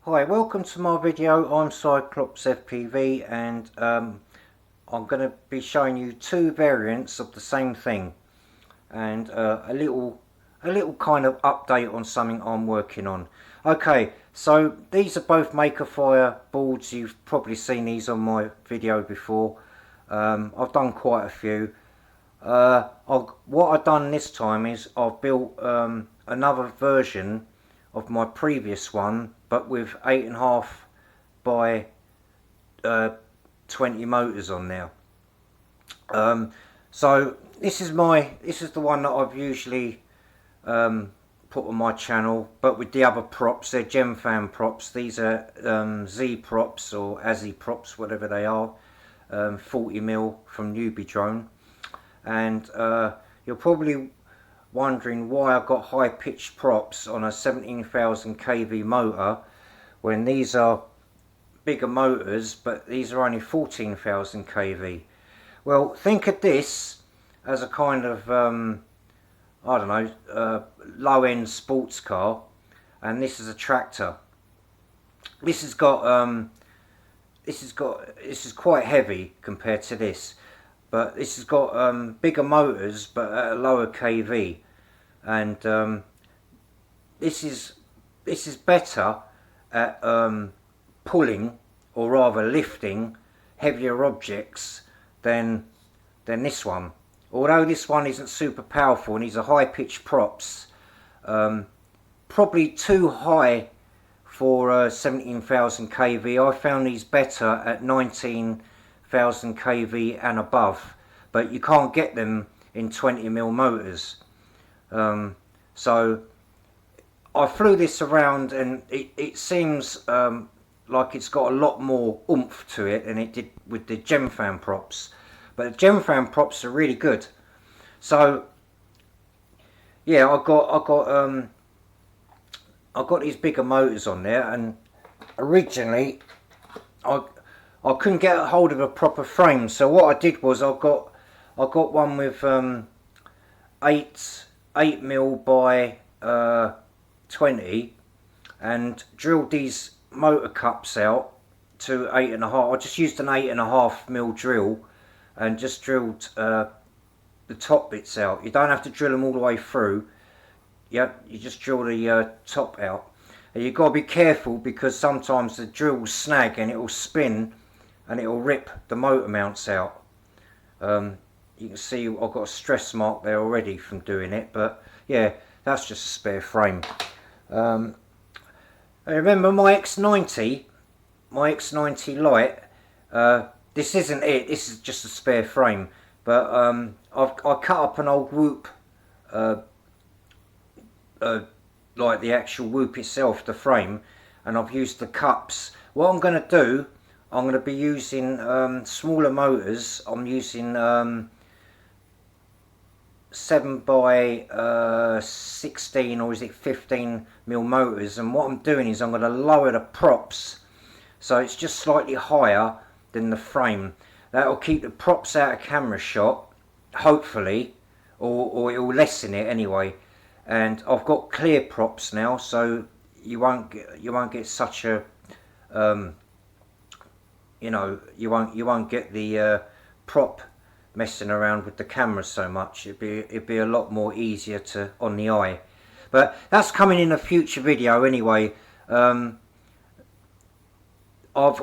Hi, welcome to my video. I'm Cyclops FPV and I'm going to be showing you two variants of the same thing and a little kind of update on something I'm working on. Okay, so these are both Makerfire boards. You've probably seen these on my video before. I've done quite a few. What I've done this time is I've built another version of my previous one, but with 8.5 by 20 motors on there. So this is the one that I've usually put on my channel, but with the other props. They're Gemfan props. These are Z props or Azzy props, whatever they are. 40mm from Newbie Drone. And you're probably wondering why I've got high pitched props on a 17,000 kV motor when these are bigger motors, but these are only 14,000 kV. Well, think of this as a kind of I don't know, low-end sports car, and this is a tractor. This is quite heavy compared to this. But this has got bigger motors, but at a lower kV, and this is better at pulling, or rather lifting, heavier objects than this one. Although this one isn't super powerful and these are high pitched props, probably too high for 17,000 kV. I found these better at 19,000 kV and above, but you can't get them in 20mm motors. So I flew this around and it seems like it's got a lot more oomph to it than it did with the Gemfan props, but the Gemfan props are really good. So yeah, I got these bigger motors on there, and originally I couldn't get a hold of a proper frame, so what I did was I got one with 8mm by 20, and drilled these motor cups out to 8.5. I just used an 8.5mm drill and just drilled the top bits out. You don't have to drill them all the way through. You just drill the top out. And you've got to be careful because sometimes the drill will snag and it will spin and it will rip the motor mounts out. You can see I've got a stress mark there already from doing it, but yeah, that's just a spare frame. I remember my X90 Lite. This isn't it. This is just a spare frame, but I cut up an old whoop, like the actual whoop itself, the frame, and I've used the cups. What I'm going to do, I'm going to be using smaller motors. I'm using 7 by 16 or is it 15mm motors, and what I'm doing is I'm going to lower the props so it's just slightly higher than the frame. That will keep the props out of camera shot, hopefully, or it will lessen it anyway. And I've got clear props now, so you won't get such a you know, you won't get the prop messing around with the camera so much. It'd be a lot more easier to on the eye. But that's coming in a future video anyway. I've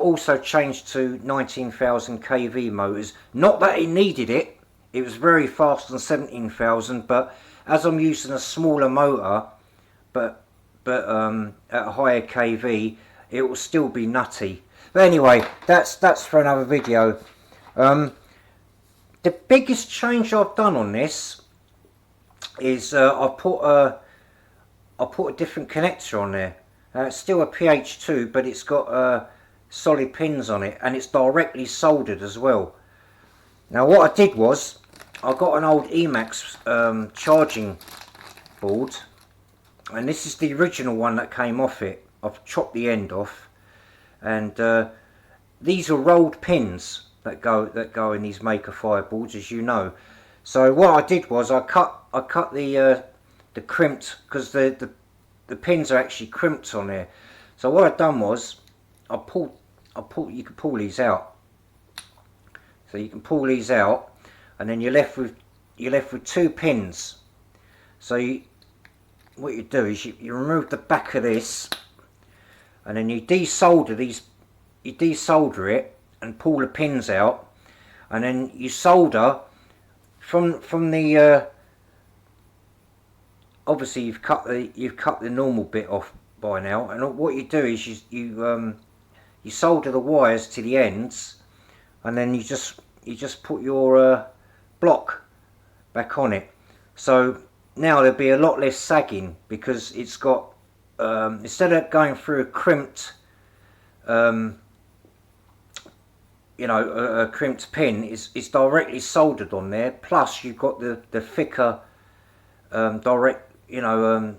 also changed to 19,000 kV motors. Not that it needed it. It was very fast on 17,000, but as I'm using a smaller motor, but at a higher kV, it will still be nutty. But anyway, that's for another video. The biggest change I've done on this is I put a different connector on there. It's still a PH2, but it's got solid pins on it, and it's directly soldered as well. Now what I did was I got an old Emax charging board, and this is the original one that came off it. I've chopped the end off, and these are rolled pins that go in these Makerfire boards, as you know. So what I did was I cut the crimped, because the pins are actually crimped on there. So what I've done was you can pull these out. So you can pull these out, and then you're left with two pins. So what you do is you remove the back of this, and then you desolder these. You desolder it and pull the pins out, and then you solder from the. Obviously, you've cut the normal bit off by now, and what you do is you solder the wires to the ends, and then you just put your block back on it. So now there'll be a lot less sagging, because it's got instead of going through a crimped a crimped pin, it's directly soldered on there. Plus you've got the thicker direct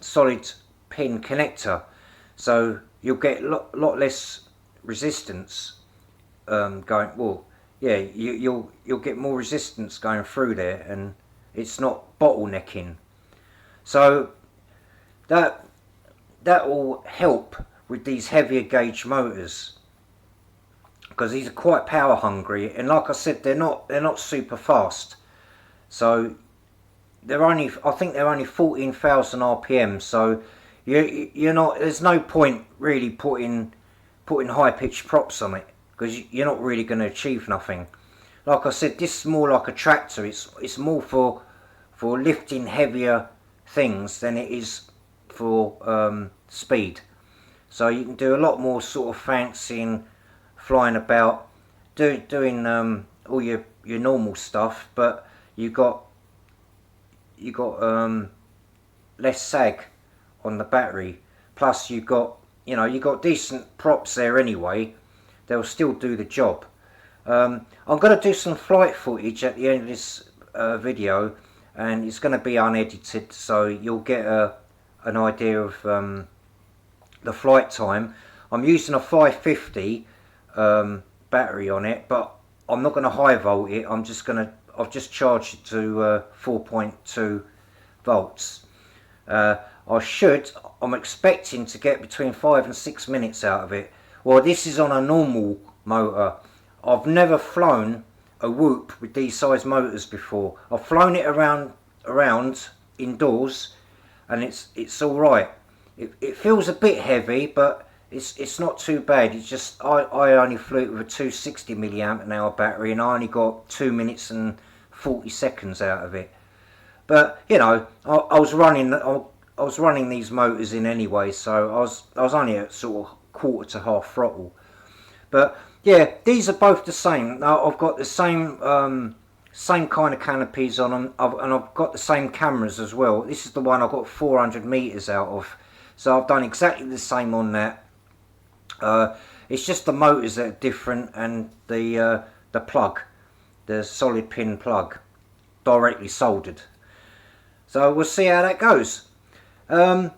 solid pin connector, so you'll get a lot less resistance going. Well, yeah, you'll get more resistance going through there, and it's not bottlenecking. So that will help with these heavier gauge motors, because these are quite power hungry, and like I said, they're not super fast. So I think they're only 14,000 RPM. So you're not. There's no point really putting high pitched props on it, because you're not really going to achieve nothing. Like I said, this is more like a tractor. It's more for lifting heavier things than it is for speed. So you can do a lot more sort of fancying, flying about, doing all your normal stuff, but you got less sag on the battery. Plus you got decent props there anyway. They'll still do the job. I'm going to do some flight footage at the end of this video, and it's going to be unedited, so you'll get an idea of the flight time. I'm using a 550 battery on it, but I'm not going to high volt it. I've just charged it to 4.2 volts. I'm expecting to get between 5 and 6 minutes out of it. Well, this is on a normal motor. I've never flown a Whoop with these size motors before. I've flown it around indoors, and it's all right. It feels a bit heavy, but it's not too bad. It's just I only flew it with a 260 milliamp an hour battery, and I only got 2 minutes and 40 seconds out of it. But I was running these motors in anyway, so I was only at sort of quarter to half throttle. But yeah, these are both the same. I've got the same kind of canopies on them, and I've got the same cameras as well. This is the one I got 400 meters out of, so I've done exactly the same on that. It's just the motors that are different, and the plug, the solid pin plug, directly soldered. So we'll see how that goes. And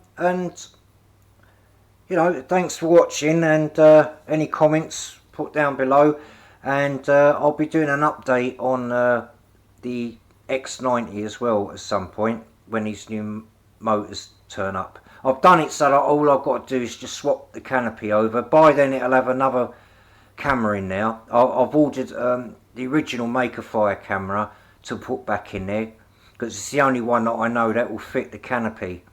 thanks for watching, and any comments put down below, and I'll be doing an update on the X90 as well at some point when these new motors turn up. I've done it so that all I've got to do is just swap the canopy over. By then it'll have another camera in there. I've ordered the original Makerfire camera to put back in there, because it's the only one that I know that will fit the canopy.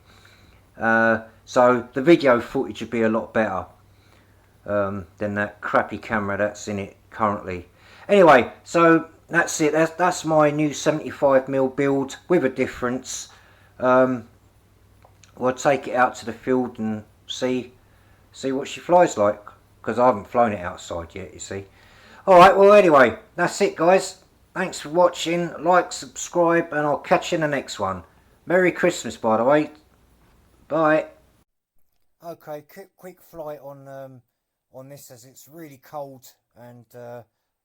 So the video footage would be a lot better than that crappy camera that's in it currently. Anyway, so that's it. That's my new 75mm build with a difference. We'll take it out to the field and see what she flies like, because I haven't flown it outside yet, you see. Alright, well anyway, that's it guys. Thanks for watching. Like, subscribe, and I'll catch you in the next one. Merry Christmas, by the way. Bye. Okay, quick flight on this, as it's really cold, and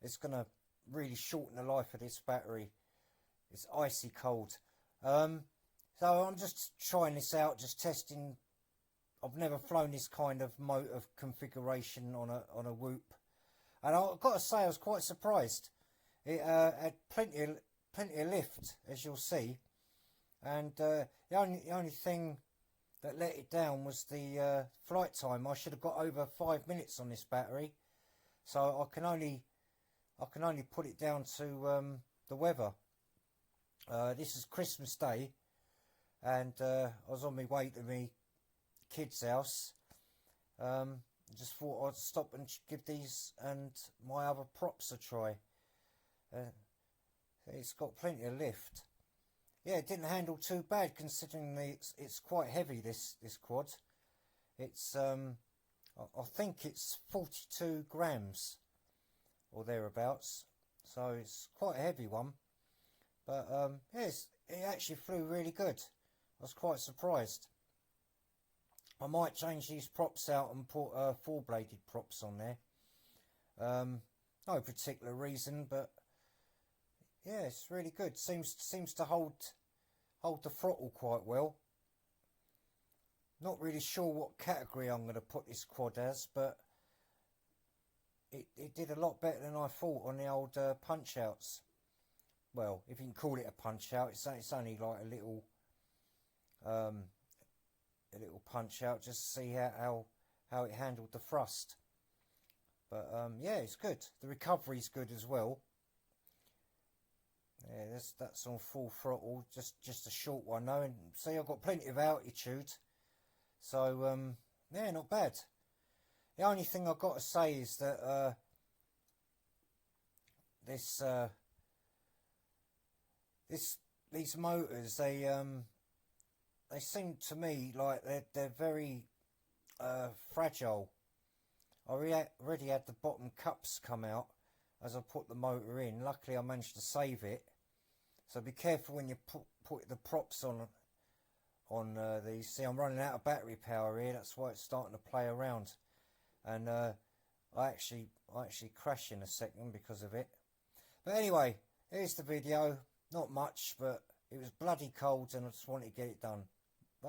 it's going to really shorten the life of this battery. It's icy cold. So I'm just trying this out, just testing. I've never flown this kind of motor configuration on a Whoop, and I've got to say I was quite surprised. It had plenty of lift, as you'll see, and the only thing that let it down was the flight time. I should have got over 5 minutes on this battery, so I can only put it down to the weather. This is Christmas Day, and I was on my way to my kids' house. Just thought I'd stop and give these and my other props a try. It's got plenty of lift. Yeah, it didn't handle too bad considering it's quite heavy, this quad. It's I think it's 42 grams or thereabouts, so it's quite a heavy one. But yes, it actually flew really good. I was quite surprised. I might change these props out and put 4-bladed props on there. No particular reason, but yeah, it's really good. Seems to hold the throttle quite well. Not really sure what category I'm going to put this quad as, but it did a lot better than I thought on the old punch outs. Well, if you can call it a punch out, it's only like a little punch out just to see how it handled the thrust. But yeah, it's good. The recovery's good as well. Yeah, that's on full throttle, just a short one though, and see I've got plenty of altitude, so yeah, not bad. The only thing I've got to say is that these motors, they seem to me like they're very fragile. I already had the bottom cups come out as I put the motor in. Luckily I managed to save it, so be careful when you put the props on these. See, I'm running out of battery power here, that's why it's starting to play around, and I actually crash in a second because of it. But anyway, here's the video. Not much, but it was bloody cold and I just wanted to get it done.